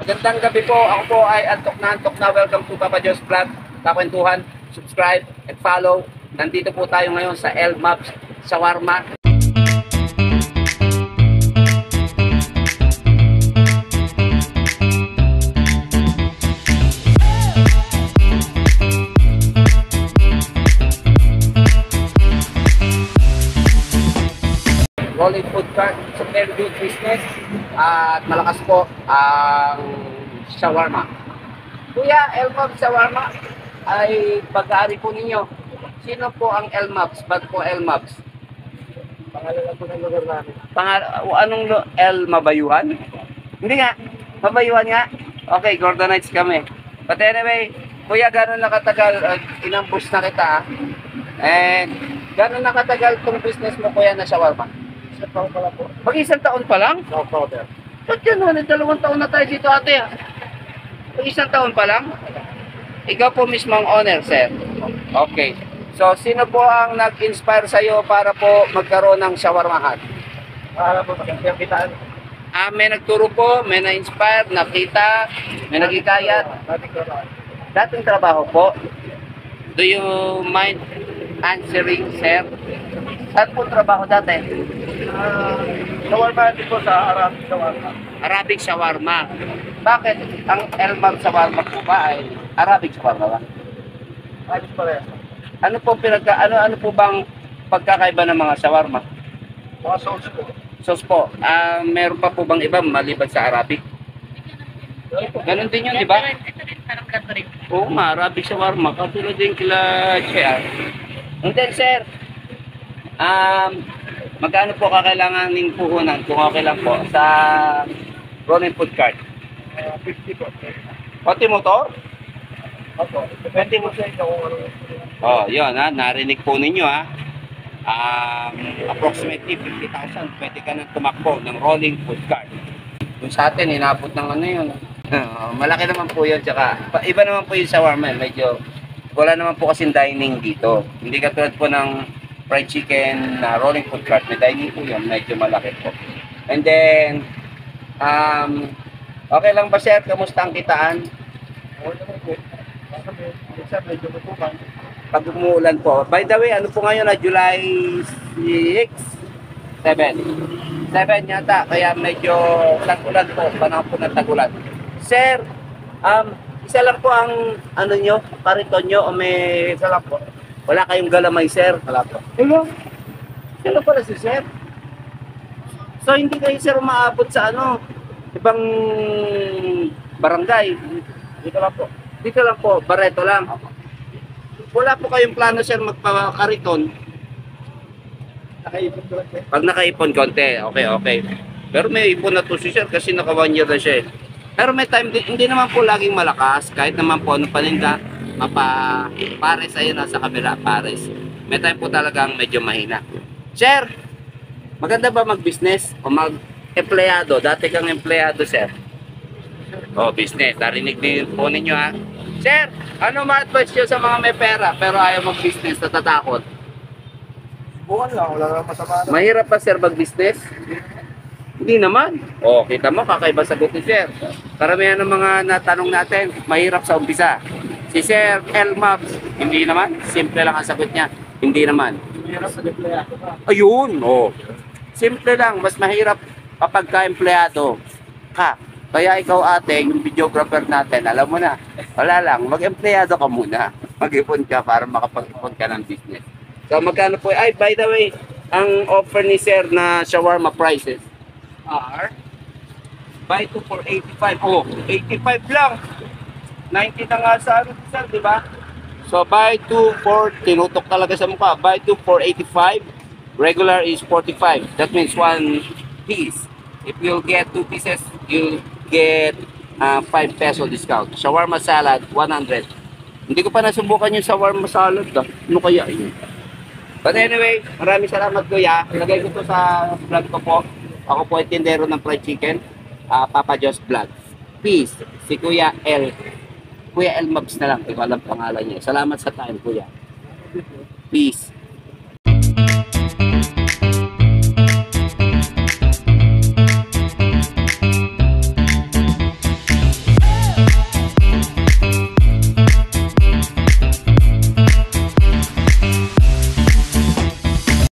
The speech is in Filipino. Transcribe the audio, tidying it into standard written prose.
Magandang gabi po. Ako po ay antok na. Welcome to Papa Jo's Vlog. Kakwentuhan, subscribe, and follow. Nandito po tayo ngayon sa El Mabs Shawarma. Rolling food cart, it's a very good business at malakas po ang shawarma. Kuya, El Mabs Shawarma ay pag-aari po ninyo. Sino po ang El Mabs? Ba't po El Mabs? Pangalan lang po ng lugar namin. El Mabayuhan? Hindi nga, Mabayuhan nga. Okay, Gordonites kami. But anyway, kuya, gano'n na katagal, inambush na kita and gano'n na katagal itong business mo kuya na shawarma? Isang taon pala po. Mag-isang taon pa lang? Sa October. Ba't gano'n? 2 taon na tayo dito ate. Mag-isang taon pa lang? Ikaw po mismo ang owner, sir. Okay. So, sino po ang nag-inspire sa'yo para po magkaroon ng shawarmahan? Para po magandang kitaan. May nagturo po, may na-inspire, nakita, may nagikayat. Dating trabaho. Dating trabaho po. Do you mind answering, sir? Saan po trabaho dati? Shawarma din po sa Arab Shawarma. Arabic shawarma. Bakit ang El Mabs Shawarma po ba ay Arabic shawarma ba? Ayos pala yan. Ano po bang pagkakaiba ng mga shawarma? Mga sauce po. Sauce po. Meron pa po bang iba maliban sa Arabic? Ganon din yun, di ba? Oo nga, Arabic shawarma. Katulad din kila Chia. And then, sir, magkano po kakailanganin puhunan kung okay lang po sa rolling food cart? 50 po. Pati motor? Opo. Depende mo sa inyo kung ano. Oh, yun ha. Narinig po ninyo ha. Approximately 50,000 pwede ka nang tumakbo ng rolling food cart. Kung sa atin, inabot ng ano yun. Malaki naman po yun. Tsaka, iba naman po yung shawarma. Medyo, wala naman po kasing dining dito. Hindi katulad po ng fried chicken na rolling food cart. May dining po yun. Medyo malaki po. And then, okay lang ba sir? Kamusta ang kitaan? Okay naman po. Kasi minsan medyo matuman. Pag umuulan po. By the way, ano po ngayon na July 6? 7 yata. Kaya medyo tag-ulan po. Panahon po ng tag-ulan. Sir, isa lang po ang ano nyo, kariton nyo o may Isa lang po. wala kayong galamay sir? Wala po. Hello? Sino pala si sir? So hindi kayo sir umaabot sa ano, ibang barangay? Dito lang po. Dito lang po, Barreto lang. Wala po kayong plano sir magpakariton? Nakaipon ko lang po. Pag nakaipon konti, okay. Pero may ipon na to si sir kasi naka 1 year na siya eh. Pero may time, hindi naman po laging malakas, kahit naman po ano paninda, pares ayun nasa kabila, pares. May time po talagang medyo mahina. Sir, maganda ba mag-business o mag-empleyado? Dati kang empleyado sir. Oh, business. Narinig din po ninyo ha. Sir, ano ma-advise nyo sa mga may pera pero ayaw mag-business, natatakot? Bukan lang. Wala lang masama. Mahirap pa sir mag-business? Hindi naman. Oh, kita mo, kakaiba sagot ni sir. Karamihan ng mga natanong natin, mahirap sa umpisa. Si Sir El Mabs, hindi naman. Simple lang ang sagot niya. Hindi naman. Hirap sa empleyado ka. Ayun, oh. Simple lang, mas mahirap kapag ka-empleyado ka. Kaya ikaw ate, yung videographer natin, alam mo na, wala lang, mag-empleyado ka muna. Mag-ipon ka para makapag-ipon ka ng business. So magkano po, ay by the way, ang offer ni Sir na shawarma prices are buy 2 for 85. Oh, 85 lang. 90 na nga sa ano, Sir, di ba? So buy 2 for, tinutok talaga sa mukha, buy 2 for 85. Regular is 45. That means 1 piece. If you'll get 2 pieces, you'll get 5 peso discount. Shawarma salad, 100. Hindi ko pa nasubukan yung shawarma salad. Ano kaya yun? But anyway, maraming salamat kuya. Lagay ko to sa vlog ko po. Ako po ay tindero ng fried chicken. Papa Jo's Vlog. Peace. Si Kuya El. Kuya El Mabs na lang. Ikaw alam pangalan niya. Salamat sa time kuya. Peace.